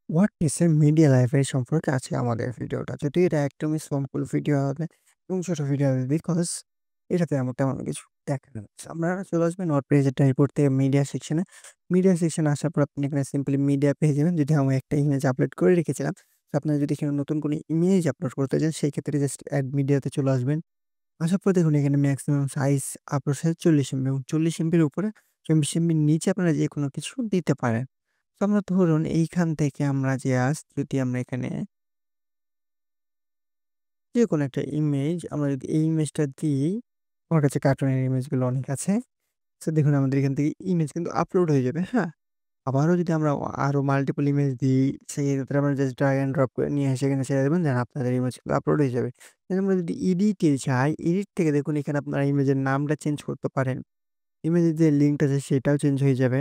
ওয়ার্ডপ্রেসের media library সম্পর্কে আছে আমাদের ভিডিওটা। যদিও এটা একদমই সিম্পল ভিডিও হবে এবং ছোট ভিডিও হবে বিকজ এটাতে আমার তেমন কিছু দেখানো হচ্ছে। আপনারা চলে আসবেন ওয়ার্ডপ্রেসের ড্যাশবোর্ড থেকে মিডিয়া সেকশনে। মিডিয়া সেকশনে আসার পর আপনি এখানে সিম্পলি মিডিয়া পেয়ে যাবেন। যদি আমি একটা ইমেজ আপলোড করে রেখেছিলাম, তো আপনারা যদি এখানে নতুন কোনো ইমেজ আপলোড করতে চান সেই ক্ষেত্রে জাস্ট এড মিডিয়াতে চলে আসবেন। আসার পর দেখুন এখানে maximum size upload size 40 MB এবং 40 এমবির উপরে 24 এমবির নিচে আপনারা যেকোনো কিছু দিতে পারেন। তো আমরা ধরুন এইখান থেকে আমরা যদি আমরা এখানে যেকোনো একটা ইমেজ আমরা যদি এই ইমেজটা দিই, আমার কাছে কার্টুনের ইমেজগুলো অনেক আছে। সো দেখুন আমাদের এখান থেকে ইমেজ কিন্তু আপলোড হয়ে যাবে, হ্যাঁ? আবারও যদি আমরা আরো মাল্টিপল ইমেজ দিই, সেক্ষেত্রে আমরা জাস্ট ড্রাগ অ্যান্ড ড্রপ করে নিয়ে এসে এখানে ছেড়ে দেবেন, দেন আপনাদের ইমেজ কিন্তু আপলোড হয়ে যাবে। দেন আমরা যদি এডিটে যাই, এডিট থেকে দেখুন এখানে আপনারা ইমেজের নামটা চেঞ্জ করতে পারেন। ইমেজের যে লিঙ্কটা আছে সেটাও চেঞ্জ হয়ে যাবে।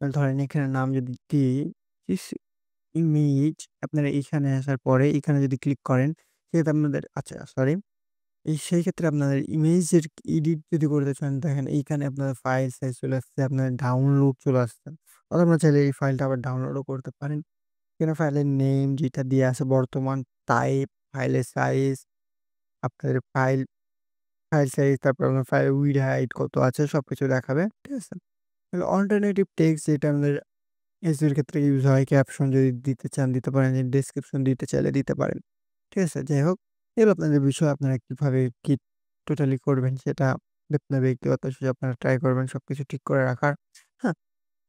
ধরেন এখানে নাম যদি দিই ইস ইমেজ আপনারা এইখানে আসার পরে এখানে যদি ক্লিক করেন, সেক্ষেত্রে আপনাদের আচ্ছা সরি সেই ক্ষেত্রে আপনাদের ইমেজের এডিট যদি করতে চান দেখেন এইখানে আপনাদের ফাইল সাইজ চলে আসছে, আপনার ডাউনলোড চলে আসছে। অথবা আপনারা চাইলে এই ফাইলটা আবার ডাউনলোডও করতে পারেন। এখানে ফাইলের নেম যেটা দেয়া আছে বর্তমান, টাইপ, ফাইলের সাইজ, আপনাদের ফাইল সাইজ, তারপর আপনার ফাইল উইডথ হাইট কত আছে সবকিছু দেখাবে। ঠিক আছে? তাহলে অল্টারনেটিভ টেক্সট যেটা আমাদের এসইও এর ক্ষেত্রে ইউজ হয়, ক্যাপশন যদি দিতে চান দিতে পারেন, ডেসক্রিপশন দিতে চাইলে দিতে পারেন। ঠিক আছে? যাই হোক, এগুলো আপনাদের বিষয় আপনারা কিভাবে কি টোটালি করবেন সেটা আপনার ব্যক্তিগত বিষয় আপনারা ট্রাই করবেন সবকিছু ঠিক করে রাখার। হ্যাঁ?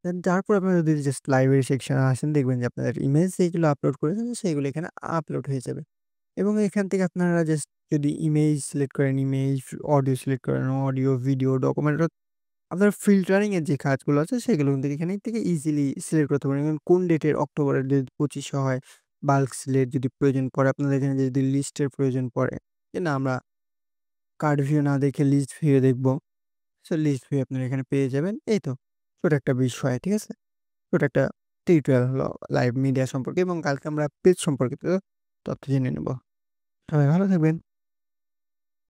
দেন তারপর আপনারা যদি জাস্ট লাইব্রেরি সেকশনে আসেন দেখবেন যে আপনাদের ইমেজ যেগুলো আপলোড করেছেন সেগুলো এখানে আপলোড হয়ে যাবে। এবং এখান থেকে আপনারা জাস্ট যদি ইমেজ সিলেক্ট করেন ইমেজ, অডিও সিলেক্ট করেন অডিও, ভিডিও, ডকুমেন্ট আপনার ফিল্টারিং এর যে কাজগুলো আছে সেগুলো কিন্তু এখানে থেকে ইজিলি সিলেক্ট করতে পারেন। এবং কোন ডেটের অক্টোবরের যদি 25 হয়, বাল্ক সিলেক্ট যদি প্রয়োজন পড়ে, আপনাদের এখানে যদি লিস্টের প্রয়োজন পড়ে, যে না আমরা কার্ড ভিউ না দেখে লিস্ট ভিউ দেখব। সো লিস্ট ভিউ আপনারা এখানে পেয়ে যাবেন। এই তো ছোট একটা বিষয়, ঠিক আছে? ছোট একটা টিউটোরিয়াল হলো লাইভ মিডিয়া সম্পর্কে এবং কালকে আমরা পেজ সম্পর্কিত তথ্য জেনে নেব। সবাই ভালো থাকবেন।